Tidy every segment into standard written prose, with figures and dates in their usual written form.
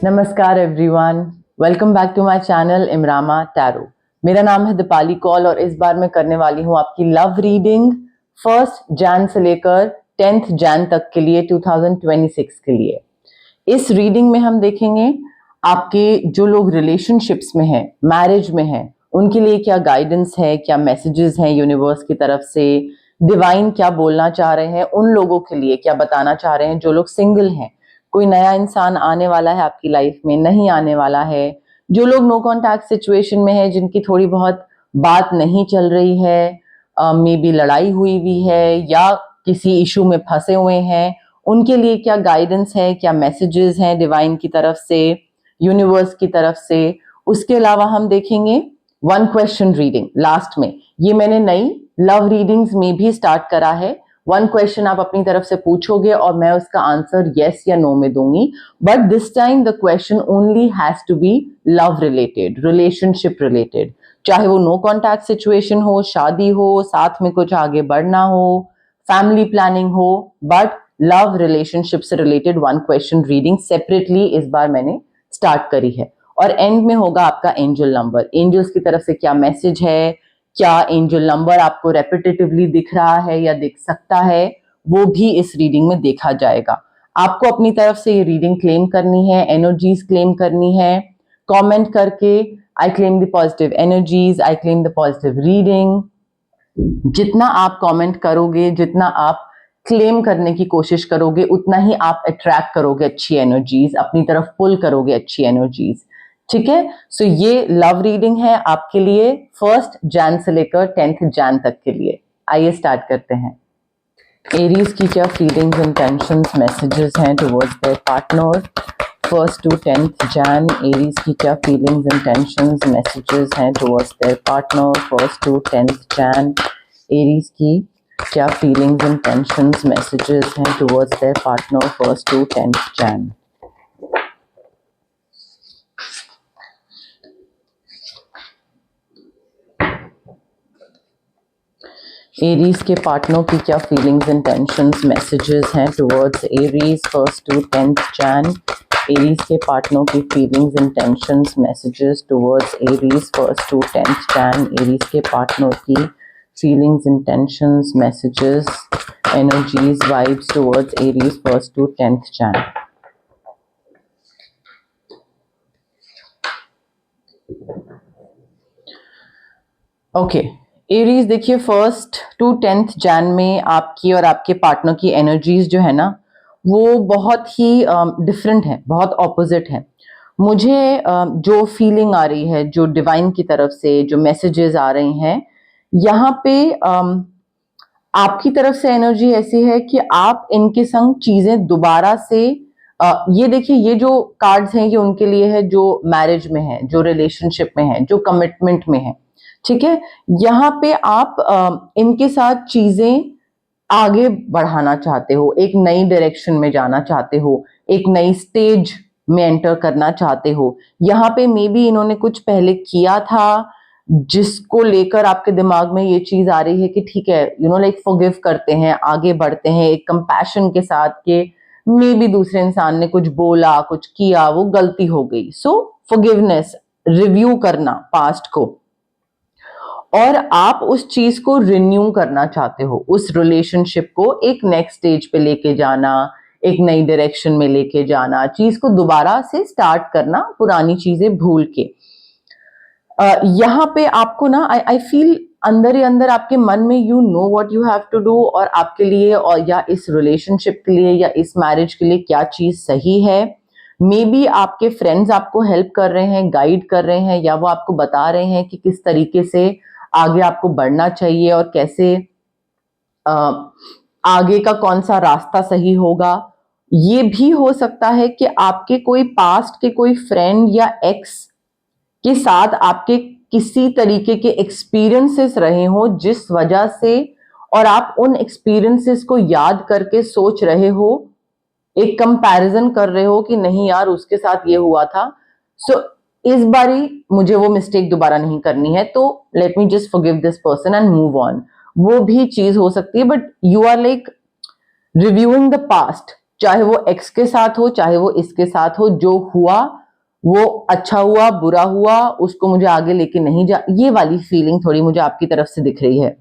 नमस्कार everyone, welcome back to my channel इमरामा tarot. मेरा नाम है दीपाली कौल और इस बार मैं करने वाली हूँ आपकी लव रीडिंग 1 जैन से लेकर 10 जैन तक के लिए 2026 के लिए। इस रीडिंग में हम देखेंगे आपके जो लोग रिलेशनशिप्स में हैं, मैरिज में हैं, उनके लिए क्या गाइडेंस है, क्या मैसेजेस हैं यूनिवर्स की तरफ से, डिवाइन क्या बोलना चाह रहे हैं, उन लोगों के लिए क्या बताना चाह रहे हैं जो लोग सिंगल हैं, कोई नया इंसान आने वाला है आपकी लाइफ में, नहीं आने वाला है, जो लोग नो कॉन्टैक्ट सिचुएशन में है, जिनकी थोड़ी बहुत बात नहीं चल रही है, मे बी लड़ाई हुई भी है या किसी इशू में फंसे हुए हैं, उनके लिए क्या गाइडेंस है, क्या मैसेजेस हैं डिवाइन की तरफ से, यूनिवर्स की तरफ से। उसके अलावा हम देखेंगे 1 क्वेश्चन रीडिंग लास्ट में। ये मैंने नई लव रीडिंग्स में भी स्टार्ट करा है। 1 क्वेश्चन आप अपनी तरफ से पूछोगे और मैं उसका आंसर यस या नो में दूंगी, but this time the question only has to be love related, relationship related, चाहे वो नो कॉन्टैक्ट सिचुएशन हो, शादी हो, साथ में कुछ आगे बढ़ना हो, फैमिली प्लानिंग हो, बट लव रिलेशनशिप से रिलेटेड 1 क्वेश्चन रीडिंग सेपरेटली इस बार मैंने स्टार्ट करी है। और एंड में होगा आपका एंजल नंबर, एंजल्स की तरफ से क्या मैसेज है, क्या एंजल नंबर आपको रेपिटेटिवली दिख रहा है या दिख सकता है, वो भी इस रीडिंग में देखा जाएगा। आपको अपनी तरफ से ये रीडिंग क्लेम करनी है, एनर्जीज क्लेम करनी है, कमेंट करके I claim the positive energies, I claim the positive reading. जितना आप कमेंट करोगे, जितना आप क्लेम करने की कोशिश करोगे, उतना ही आप अट्रैक्ट करोगे अच्छी एनर्जीज, अपनी तरफ पुल करोगे अच्छी एनर्जीज। ठीक है, सो ये लव रीडिंग है आपके लिए 1 जैन से लेकर 10 जैन तक के लिए। आइए स्टार्ट करते हैं। एरीज की क्या फीलिंग्स, इंटेंशंस, मैसेजेस हैं towards their partner 1 to 10 Jain. Aries की क्या फीलिंग्स, इंटेंशंस, मैसेजेस हैं towards their partner 1 to 10 Jain. Aries की क्या फीलिंग्स, इंटेंशंस, मैसेजेस हैं towards their partner 1 to 10 Jain. Aries के पार्टनर की क्या फीलिंग्स, इंटेंशंस, मैसेजेस हैं towards Aries 1 to 10 Jain. Aries के पार्टनर की feelings, intentions, messages towards Aries 1 to 10 Jain. Aries के पार्टनर की feelings, intentions, messages, energies, vibes towards Aries 1 to 10 Jain. Okay, Aries देखिए 1 to 10 Jain में आपकी और आपके पार्टनर की एनर्जीज जो है ना, वो बहुत ही डिफरेंट है, बहुत ऑपोजिट है। मुझे जो फीलिंग आ रही है, जो डिवाइन की तरफ से जो मैसेजेस आ रहे हैं, यहाँ पे आपकी तरफ से एनर्जी ऐसी है कि आप इनके संग चीजें दोबारा से ये देखिए, ये जो कार्ड्स हैं ये उनके लिए है जो मैरिज में है, जो रिलेशनशिप में है, जो कमिटमेंट में है। ठीक है, यहाँ पे आप इनके साथ चीजें आगे बढ़ाना चाहते हो, एक नई डायरेक्शन में जाना चाहते हो, एक नई स्टेज में एंटर करना चाहते हो। यहाँ पे मे बी इन्होंने कुछ पहले किया था जिसको लेकर आपके दिमाग में ये चीज आ रही है कि ठीक है, लाइक फॉरगिव करते हैं, आगे बढ़ते हैं एक कंपैशन के साथ के मे बी दूसरे इंसान ने कुछ बोला, कुछ किया, वो गलती हो गई। सो फॉरगिवनेस, रिव्यू करना पास्ट को, और आप उस चीज को रिन्यू करना चाहते हो, उस रिलेशनशिप को एक नेक्स्ट स्टेज पे लेके जाना, एक नई डायरेक्शन में लेके जाना, चीज को दोबारा से स्टार्ट करना, पुरानी चीजें भूल के। यहाँ पे आपको ना आई फील अंदर ही अंदर आपके मन में you know what you have to do, और आपके लिए और या इस रिलेशनशिप के लिए या इस मैरिज के लिए क्या चीज सही है। मे बी आपके फ्रेंड्स आपको हेल्प कर रहे हैं, गाइड कर रहे हैं, या वो आपको बता रहे हैं कि किस तरीके से आगे आपको बढ़ना चाहिए और कैसे आगे का कौन सा रास्ता सही होगा। ये भी हो सकता है कि आपके कोई पास्ट के कोई फ्रेंड या एक्स के साथ आपके किसी तरीके के एक्सपीरियंसेस रहे हो जिस वजह से, और आप उन एक्सपीरियंसेस को याद करके सोच रहे हो, एक कंपैरिजन कर रहे हो कि नहीं यार उसके साथ ये हुआ था, सो इस बारी मुझे वो मिस्टेक दोबारा नहीं करनी है, तो let me just forgive this person and move on. वो भी चीज हो सकती है, but you are like reviewing the past, चाहे वो एक्स के साथ हो, चाहे वो इसके साथ हो, जो हुआ वो अच्छा हुआ, बुरा हुआ, उसको मुझे आगे लेके नहीं जा, ये वाली फीलिंग थोड़ी मुझे आपकी तरफ से दिख रही है।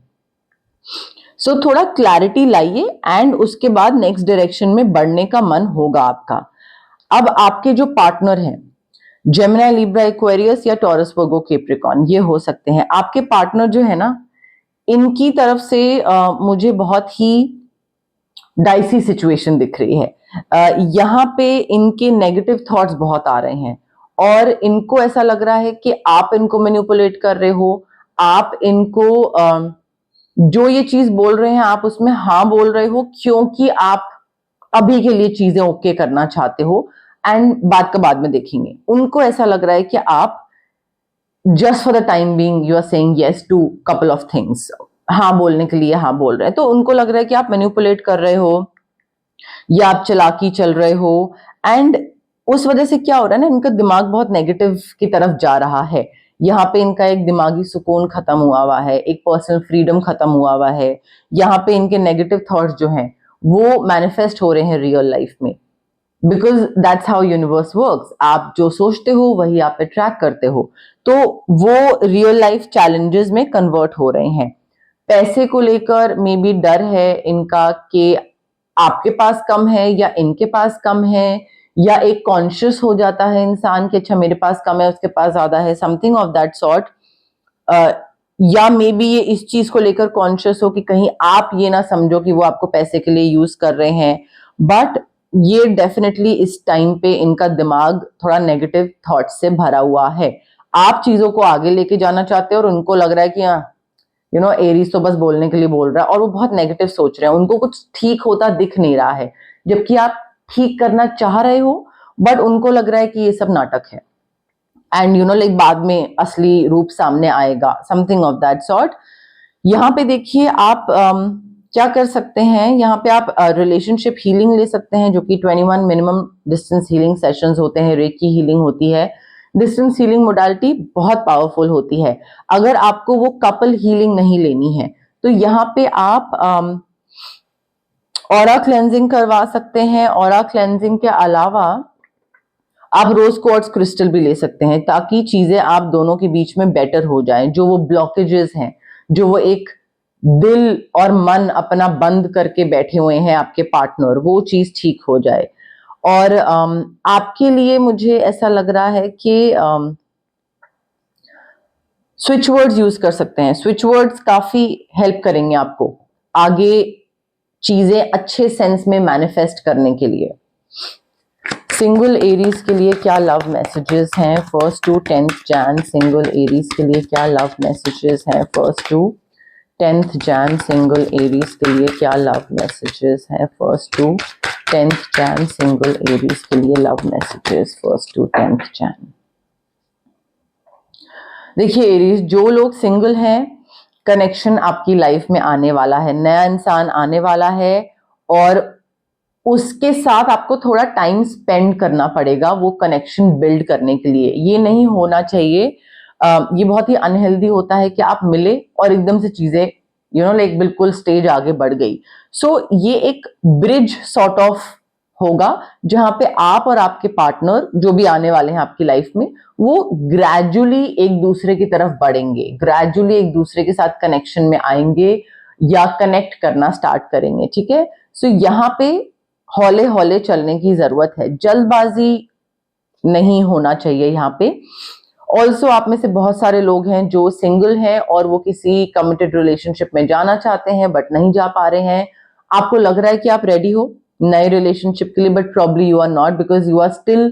सो थोड़ा क्लैरिटी लाइए एंड उसके बाद नेक्स्ट डायरेक्शन में बढ़ने का मन होगा आपका। अब आपके जो पार्टनर हैं, जेमिनी, लिब्रा, एक्वेरियस या टॉरस, वर्गो, कैप्रिकॉर्न, ये हो सकते हैं आपके पार्टनर जो है ना, इनकी तरफ से मुझे बहुत ही डाइसी सिचुएशन दिख रही है। यहाँ पे इनके नेगेटिव थॉट्स बहुत आ रहे हैं और इनको ऐसा लग रहा है कि आप इनको मैनिपुलेट कर रहे हो, आप इनको जो ये चीज बोल रहे हैं आप उसमें हाँ बोल रहे हो, क्योंकि आप अभी के लिए चीजें ओके करना चाहते हो एंड बात का बाद में देखेंगे। उनको ऐसा लग रहा है कि आप just for the time being you are saying yes to couple of things, हाँ बोलने के लिए हाँ बोल रहे हैं, तो उनको लग रहा है कि आप मैनिपुलेट कर रहे हो या आप चालाकी चल रहे हो। एंड उस वजह से क्या हो रहा है ना, इनका दिमाग बहुत नेगेटिव की तरफ जा रहा है। यहाँ पे इनका एक दिमागी सुकून खत्म हुआ है, एक पर्सनल फ्रीडम खत्म हुआ है। यहाँ पे इनके नेगेटिव थॉट्स जो हैं वो मैनिफेस्ट हो रहे हैं रियल लाइफ में, because that's how universe works. आप जो सोचते हो वही आप अट्रैक्ट करते हो, तो वो रियल लाइफ चैलेंजेस में कन्वर्ट हो रहे हैं। पैसे को लेकर मे बी डर है इनका कि आपके पास कम है या इनके पास कम है, या एक कॉन्शियस हो जाता है इंसान कि अच्छा मेरे पास कम है उसके पास ज्यादा है, समथिंग ऑफ दैट सॉर्ट। या मे बी ये इस चीज को लेकर कॉन्शियस हो कि कहीं आप ये ना समझो कि वो आपको पैसे के लिए यूज कर रहे हैं। बट ये डेफिनेटली इस टाइम पे इनका दिमाग थोड़ा नेगेटिव थॉट से भरा हुआ है। आप चीजों को आगे लेके जाना चाहते हो और उनको लग रहा है कि हाँ एरीज तो बस बोलने के लिए बोल रहा है, और वो बहुत नेगेटिव सोच रहे हैं, उनको कुछ ठीक होता दिख नहीं रहा है, जबकि आप ठीक करना चाह रहे हो, बट उनको लग रहा है कि ये सब नाटक है एंड लाइक बाद में असली रूप सामने आएगा, समथिंग ऑफ दैट सॉर्ट। यहाँ पे देखिए आप क्या कर सकते हैं, यहाँ पे आप रिलेशनशिप हीलिंग ले सकते हैं, जो कि 21 मिनिमम डिस्टेंस हीलिंग सेशंस होते हैं, रेकी हीलिंग होती है। डिस्टेंस हीलिंग मोडालिटी बहुत पावरफुल होती है। अगर आपको वो कपल हीलिंग नहीं लेनी है तो यहाँ पे आप ऑरा क्लेंजिंग करवा सकते हैं। ऑरा क्लेंजिंग के अलावा आप रोज क्वार्ट्ज क्रिस्टल भी ले सकते हैं, ताकि चीजें आप दोनों के बीच में बेटर हो जाएं। जो वो ब्लॉकेजेस हैं, जो वो एक दिल और मन अपना बंद करके बैठे हुए हैं आपके पार्टनर, वो चीज ठीक हो जाए। और आपके लिए मुझे ऐसा लग रहा है कि स्विच वर्ड्स यूज कर सकते हैं। स्विच वर्ड्स काफी हेल्प करेंगे आपको आगे चीजें अच्छे सेंस में मैनिफेस्ट करने के लिए। सिंगल एरीज के लिए क्या लव मैसेजेस हैं 1st to 10th Jain? Single Aries के लिए क्या लव मैसेजेस हैं 1st to 10th Jain? Single Aries के लिए क्या लव मैसेजेस हैं 1st to 10th Jain? Single Aries के लिए love messages 1st to 10th Jain. देखिए एरीज, जो लोग सिंगल हैं, कनेक्शन आपकी लाइफ में आने वाला है, नया इंसान आने वाला है, और उसके साथ आपको थोड़ा टाइम स्पेंड करना पड़ेगा वो कनेक्शन बिल्ड करने के लिए। ये नहीं होना चाहिए, ये बहुत ही अनहेल्दी होता है कि आप मिले और एकदम से चीजें लाइक बिल्कुल स्टेज आगे बढ़ गई। सो ये एक ब्रिज सॉर्ट ऑफ होगा, जहां पे आप और आपके पार्टनर जो भी आने वाले हैं आपकी लाइफ में, वो ग्रेजुअली एक दूसरे की तरफ बढ़ेंगे, ग्रेजुअली एक दूसरे के साथ कनेक्शन में आएंगे या कनेक्ट करना स्टार्ट करेंगे। ठीक है, सो यहाँ पे हौले हौले चलने की जरूरत है, जल्दबाजी नहीं होना चाहिए यहाँ पे। ऑल्सो आप में से बहुत सारे लोग हैं जो सिंगल हैं और वो किसी कमिटेड रिलेशनशिप में जाना चाहते हैं बट नहीं जा पा रहे हैं। आपको लग रहा है कि आप रेडी हो नए रिलेशनशिप के लिए, but probably you are not, because you are still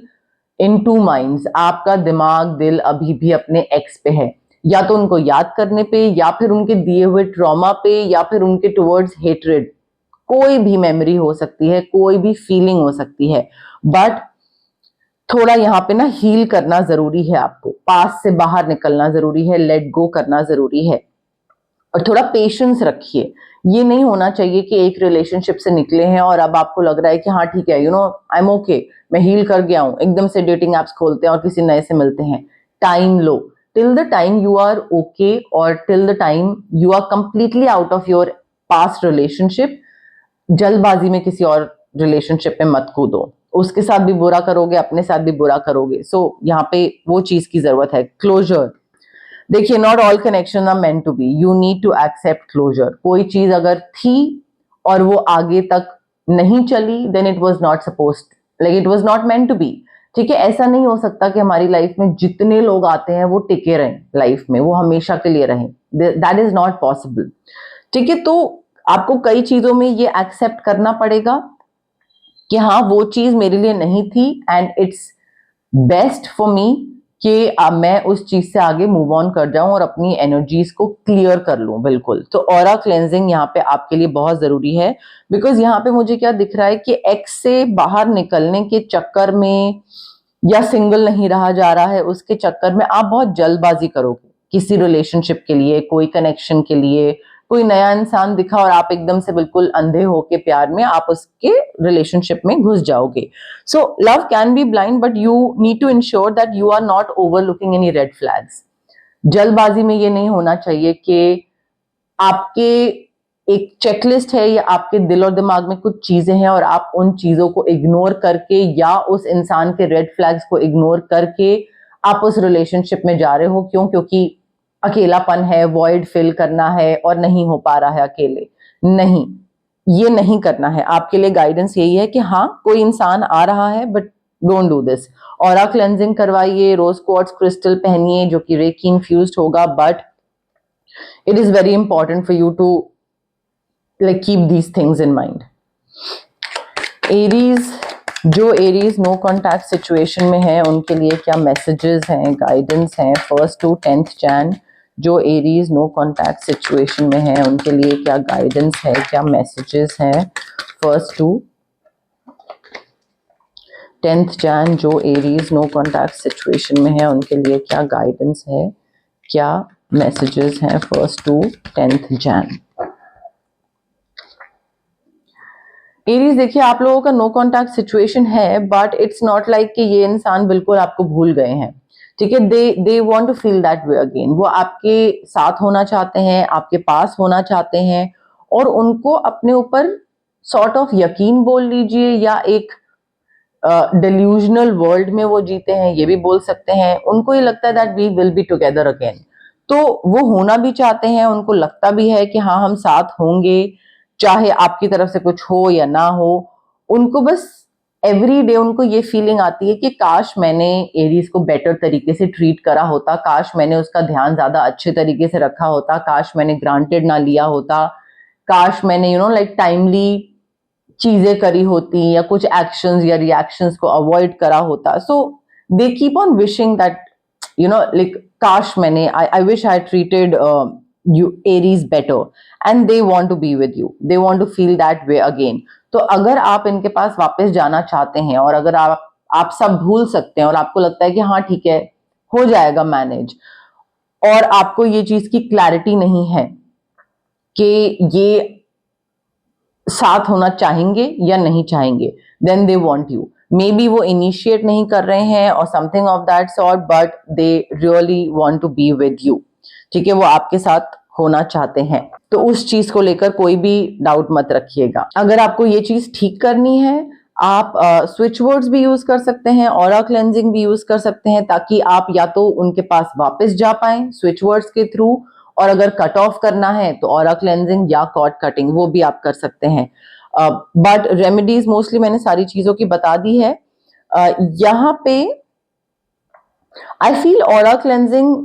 in two minds. आपका दिमाग दिल अभी भी अपने एक्स पे है, या तो उनको याद करने पे, या फिर उनके दिए हुए ट्रॉमा पे, या फिर उनके टुवर्ड्स हेट्रेड। कोई भी मेमोरी हो सकती है, कोई भी फीलिंग हो सकती है, बट थोड़ा यहाँ पे ना हील करना जरूरी है, आपको पास से बाहर निकलना जरूरी है, लेट गो करना जरूरी है, और थोड़ा पेशेंस रखिए। ये नहीं होना चाहिए कि एक रिलेशनशिप से निकले हैं और अब आपको लग रहा है कि हाँ ठीक है, आई एम ओके, मैं हील कर गया हूं, एकदम से डेटिंग एप्स खोलते हैं और किसी नए से मिलते हैं। टाइम लो, till the time you are okay, और till the time you are completely out of your past relationship. जल्दबाजी में किसी और रिलेशनशिप में मत कूदो, उसके साथ भी बुरा करोगे, अपने साथ भी बुरा करोगे। सो यहाँ पे वो चीज की जरूरत है, क्लोजर। देखिए, not all connection are meant to be, you need to accept closure. कोई चीज अगर थी और वो आगे तक नहीं चली, then it was not supposed, like it was not meant to be. ठीक है, ऐसा नहीं हो सकता कि हमारी लाइफ में जितने लोग आते हैं वो टिके रहें लाइफ में, वो हमेशा के लिए रहें, दैट इज नॉट पॉसिबल। ठीक है, तो आपको कई चीजों में ये एक्सेप्ट करना पड़ेगा कि हाँ, वो चीज मेरे लिए नहीं थी and it's best for me कि मैं उस चीज से आगे मूव ऑन कर जाऊं और अपनी एनर्जीज को क्लियर कर लूं। बिल्कुल, तो ऑरा क्लेंजिंग यहाँ पे आपके लिए बहुत जरूरी है, बिकॉज यहाँ पे मुझे क्या दिख रहा है कि एक्स से बाहर निकलने के चक्कर में या सिंगल नहीं रहा जा रहा है उसके चक्कर में आप बहुत जल्दबाजी करोगे किसी रिलेशनशिप के लिए, कोई कनेक्शन के लिए। कोई नया इंसान दिखा और आप एकदम से बिल्कुल अंधे होके प्यार में आप उसके रिलेशनशिप में घुस जाओगे। So love can be blind, but you need to ensure that you are not overlooking any red flags. जल्दबाजी में ये नहीं होना चाहिए कि आपके एक चेकलिस्ट है या आपके दिल और दिमाग में कुछ चीजें हैं और आप उन चीजों को इग्नोर करके या उस इंसान के रेड फ्लैग्स को इग्नोर करके आप उस रिलेशनशिप में जा रहे हो। क्यों? क्योंकि अकेलापन है, वॉइड फिल करना है और नहीं हो पा रहा है अकेले। नहीं, ये नहीं करना है। आपके लिए गाइडेंस यही है कि हाँ, कोई इंसान आ रहा है, but don't do this. Aura cleansing करवाइए, रोज क्वार्ट्ज क्रिस्टल पहनिए जो कि रेकी इन्फ्यूज्ड होगा, but it is very important for you to like keep these things in mind. Aries, जो एरीज नो कॉन्टैक्ट सिचुएशन में है उनके लिए क्या मैसेजेस हैं, गाइडेंस हैं 1st to 10th Jan। जो एरीज नो कॉन्टैक्ट सिचुएशन में है उनके लिए क्या गाइडेंस है, क्या मैसेजेस हैं 1st to 10th Jan। जो एरीज नो कॉन्टैक्ट सिचुएशन में है उनके लिए क्या गाइडेंस है, क्या मैसेजेस हैं 1st to 10th Jan। Aries, देखिए आप लोगों का नो कॉन्टैक्ट सिचुएशन है, बट इट्स नॉट लाइक कि ये इंसान बिल्कुल आपको भूल गए हैं। ठीक है, they want to feel that way again. वो आपके साथ होना चाहते हैं, आपके पास होना चाहते हैं, और उनको अपने ऊपर सॉर्ट ऑफ यकीन बोल लीजिए या एक डिल्यूजनल वर्ल्ड में वो जीते हैं, ये भी बोल सकते हैं। उनको ये लगता है that we will be together again, तो वो होना भी चाहते हैं, उनको लगता भी है कि हाँ, हम साथ होंगे, चाहे आपकी तरफ से कुछ हो या ना हो। उनको बस एवरी डे उनको ये फीलिंग आती है कि काश मैंने एरीज को बेटर तरीके से ट्रीट करा होता, काश मैंने उसका ध्यान ज्यादा अच्छे तरीके से रखा होता, काश मैंने ग्रांटेड ना लिया होता, काश मैंने लाइक टाइमली चीजें करी होती या कुछ एक्शंस या रिएक्शंस को अवॉइड करा होता। So they keep on wishing that like काश मैंने I wish I treated you Aries better, and they want to be with you, they want to feel that way again। तो अगर आप इनके पास वापस जाना चाहते हैं और अगर आप सब भूल सकते हैं और आपको लगता है कि हाँ ठीक है, हो जाएगा मैनेज, और आपको ये चीज की क्लैरिटी नहीं है कि ये साथ होना चाहेंगे या नहीं चाहेंगे, then they want you. Maybe वो इनिशिएट नहीं कर रहे हैं और something of that sort, but they really want to be with you. ठीक है, वो आपके साथ होना चाहते हैं, तो उस चीज को लेकर कोई भी डाउट मत रखिएगा। अगर आपको ये चीज ठीक करनी है, आप स्विच वर्ड्स भी यूज कर सकते हैं, ऑरा क्लेंजिंग भी यूज कर सकते हैं, ताकि आप या तो उनके पास वापस जा पाए स्विच वर्ड्स के थ्रू, और अगर कट ऑफ करना है तो ऑरा क्लेंजिंग या कॉर्ड कटिंग, वो भी आप कर सकते हैं। बट रेमेडीज मोस्टली मैंने सारी चीजों की बता दी है। यहाँ पे आई फील ऑरा क्लेंजिंग,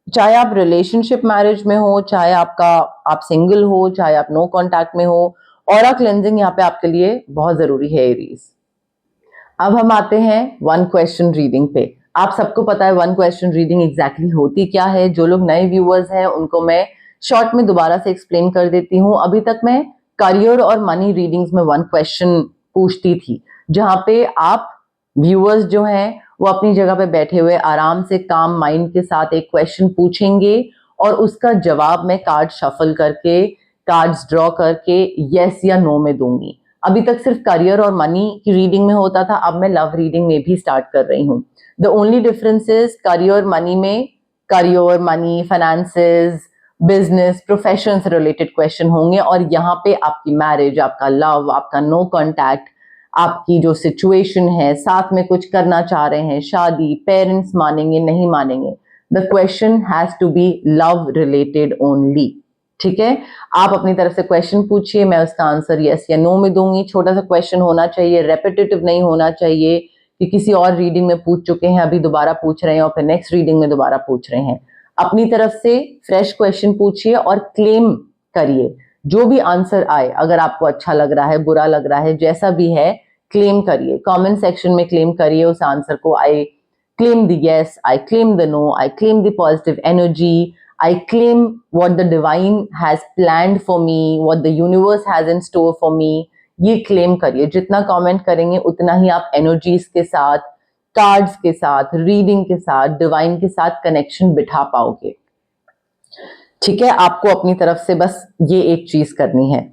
चाहे आप रिलेशनशिप मैरिज में हो, चाहे आप सिंगल हो, चाहे आप नो कॉन्टैक्ट में हो, ऑरा क्लेंजिंग यहाँ पे आपके लिए बहुत जरूरी है एरीज। अब हम आते हैं 1 क्वेश्चन रीडिंग पे। आप सबको पता है 1 क्वेश्चन रीडिंग एग्जैक्टली होती क्या है। जो लोग नए व्यूअर्स हैं उनको मैं शॉर्ट में दोबारा से एक्सप्लेन कर देती हूँ। अभी तक मैं करियर और मनी रीडिंग्स में 1 क्वेश्चन पूछती थी, जहां पे आप व्यूअर्स जो हैं वो अपनी जगह पे बैठे हुए आराम से काम माइंड के साथ एक क्वेश्चन पूछेंगे और उसका जवाब मैं कार्ड शफल करके, कार्ड्स ड्रॉ करके यस या नो में दूंगी। अभी तक सिर्फ करियर और मनी की रीडिंग में होता था, अब मैं लव रीडिंग में भी स्टार्ट कर रही हूँ। The only difference is career money में career, money, finances, business, profession से रिलेटेड क्वेश्चन होंगे, और यहाँ पे आपकी मैरिज, आपका लव, आपका नो कॉन्टैक्ट, आपकी जो सिचुएशन है, साथ में कुछ करना चाह रहे हैं, शादी, पेरेंट्स मानेंगे नहीं मानेंगे, the question has to be love related only. ठीक है, आप अपनी तरफ से क्वेश्चन पूछिए, मैं उसका आंसर यस या नो में दूंगी। छोटा सा क्वेश्चन होना चाहिए, रेपिटेटिव नहीं होना चाहिए कि किसी और रीडिंग में पूछ चुके हैं, अभी दोबारा पूछ रहे हैं और फिर नेक्स्ट रीडिंग में दोबारा पूछ रहे हैं। अपनी तरफ से फ्रेश क्वेश्चन पूछिए और क्लेम करिए जो भी आंसर आए। अगर आपको अच्छा लग रहा है, बुरा लग रहा है, जैसा भी है, क्लेम करिए, कमेंट सेक्शन में क्लेम करिए उस आंसर को। आई claim the yes, I claim the no, I claim the positive energy, I claim what the divine has planned for me, what the universe has in store for me। ये claim करिए, जितना comment करेंगे उतना ही आप energies के साथ, cards के साथ, रीडिंग के साथ, डिवाइन के साथ कनेक्शन बिठा पाओगे। ठीक है, आपको अपनी तरफ से बस ये एक चीज करनी है।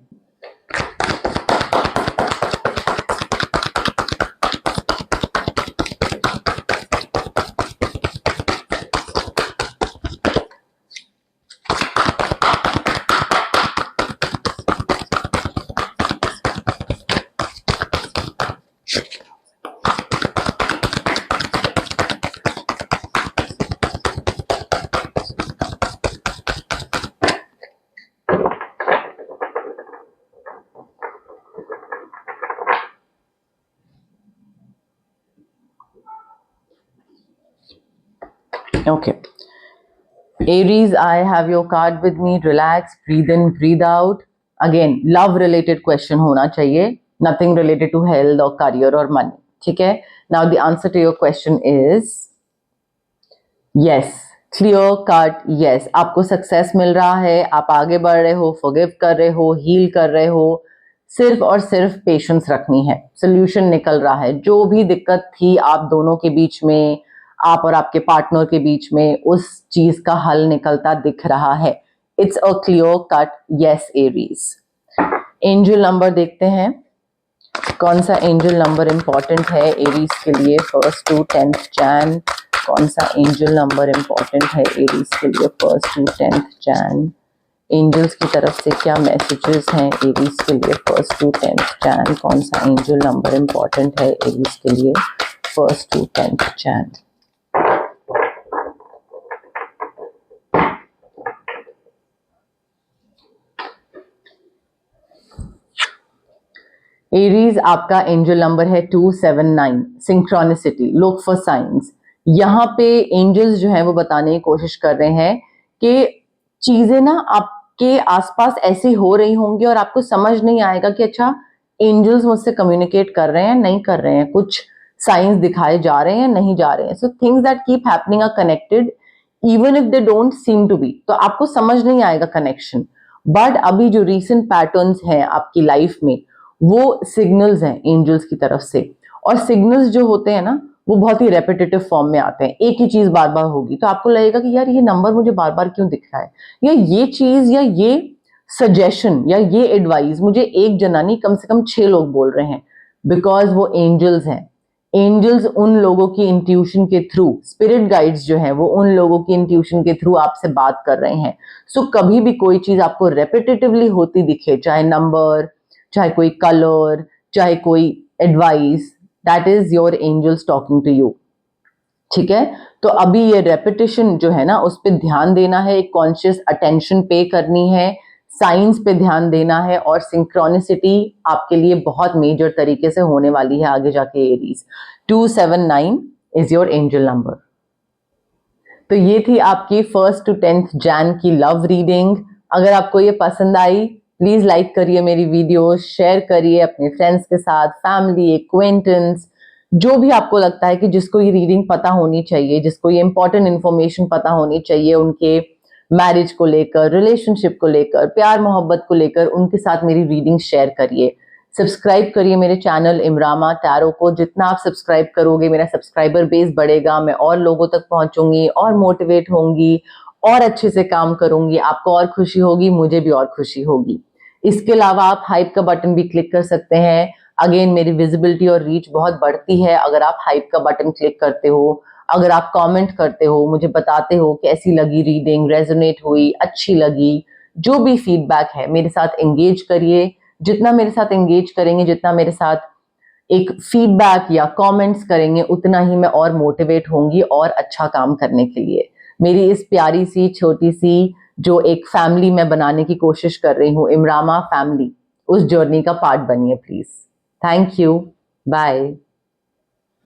Okay. Aries, I have your card with me. Relax, breathe in, breathe out. Again, love related question होना चाहिए, nothing related to health or career or money. ठीक है? Now the answer to your question is yes. Clear cut yes. आपको success मिल रहा है, आप आगे बढ़ रहे हो, फॉरगिव कर रहे हो, हील कर रहे हो, सिर्फ और सिर्फ पेशेंस रखनी है, सोल्यूशन निकल रहा है। जो भी दिक्कत थी आप दोनों के बीच में, आप और आपके पार्टनर के बीच में, उस चीज का हल निकलता दिख रहा है। It's a clear cut yes Aries. Angel number देखते हैं, कौन सा एंजल नंबर इंपॉर्टेंट है एरीज के लिए 1st to 10th जैन। कौन सा एंजल नंबर इंपॉर्टेंट है एरीज के लिए 1st to 10th Jain. Angels की तरफ से क्या मैसेजेस हैं एरीज के लिए 1st to 10th जैन। कौन सा एंजल नंबर इंपॉर्टेंट है एरीज के लिए 1st to 10th Jain. Aries, आपका एंजल नंबर है 279, सिंक्रोनिसिटी। Look for science. यहाँ पे एंजल्स जो है वो बताने की कोशिश कर रहे हैं कि चीजें ना आपके आसपास ऐसी हो रही होंगी और आपको समझ नहीं आएगा कि अच्छा एंजल्स मुझसे कम्युनिकेट कर रहे हैं नहीं कर रहे हैं, कुछ साइंस दिखाए जा रहे हैं नहीं जा रहे हैं। So things that keep happening are connected even if they don't seem to be. तो आपको समझ नहीं आएगा कनेक्शन, बट अभी जो रीसेंट पैटर्न्स हैं आपकी लाइफ में वो सिग्नल्स हैं एंजल्स की तरफ से। और सिग्नल्स जो होते हैं ना वो बहुत ही रेपिटेटिव फॉर्म में आते हैं, एक ही चीज बार बार होगी तो आपको लगेगा कि यार ये नंबर मुझे बार बार क्यों दिख रहा है, या ये चीज या ये सजेशन या ये एडवाइस मुझे एक जना नहीं कम से कम 6 लोग बोल रहे हैं। बिकॉज वो एंजल्स हैं। एंजल्स उन लोगों की इंट्यूशन के थ्रू, स्पिरिट गाइड्स जो हैं वो उन लोगों की इंट्यूशन के थ्रू आपसे बात कर रहे हैं। सो कभी भी कोई चीज आपको रेपिटेटिवली होती दिखे, चाहे नंबर, चाहे कोई कलर, चाहे कोई advice, that is your angels talking to you. ठीक है, तो अभी ये रेपिटेशन जो है ना उस पर ध्यान देना है, एक कॉन्शियस अटेंशन पे करनी है, साइंस पे ध्यान देना है, और सिंक्रोनिसिटी आपके लिए बहुत मेजर तरीके से होने वाली है आगे जाके Aries. 279 is your angel number. तो ये थी आपकी 1st to 10th जैन की लव रीडिंग। अगर आपको ये पसंद आई प्लीज लाइक करिए मेरी वीडियो, शेयर करिए अपने फ्रेंड्स के साथ, फैमिली, एक्वेंटेंस, जो भी आपको लगता है कि जिसको ये रीडिंग पता होनी चाहिए, जिसको ये इंपॉर्टेंट इंफॉर्मेशन पता होनी चाहिए उनके मैरिज को लेकर, रिलेशनशिप को लेकर, प्यार मोहब्बत को लेकर, उनके साथ मेरी रीडिंग शेयर करिए। सब्सक्राइब करिए मेरे चैनल इमरामा टैरो को। जितना आप सब्सक्राइब करोगे मेरा सब्सक्राइबर बेस बढ़ेगा, मैं और लोगों तक पहुंचूंगी और मोटिवेट होंगी और अच्छे से काम करूंगी। आपको और खुशी होगी, मुझे भी और खुशी होगी। इसके अलावा आप हाइप का बटन भी क्लिक कर सकते हैं। अगेन मेरी विजिबिलिटी और रीच बहुत बढ़ती है अगर आप हाइप का बटन क्लिक करते हो, अगर आप कमेंट करते हो, मुझे बताते हो कैसी लगी रीडिंग, रेजोनेट हुई, अच्छी लगी, जो भी फीडबैक है मेरे साथ एंगेज करिए। जितना मेरे साथ एंगेज करेंगे, जितना मेरे साथ एक फीडबैक या कमेंट्स करेंगे उतना ही मैं और मोटिवेट होंगी और अच्छा काम करने के लिए। मेरी इस प्यारी सी छोटी सी जो एक फैमिली में बनाने की कोशिश कर रही हूँ, इमरामा फैमिली, उस जर्नी का पार्ट बनिए प्लीज। Thank you, bye.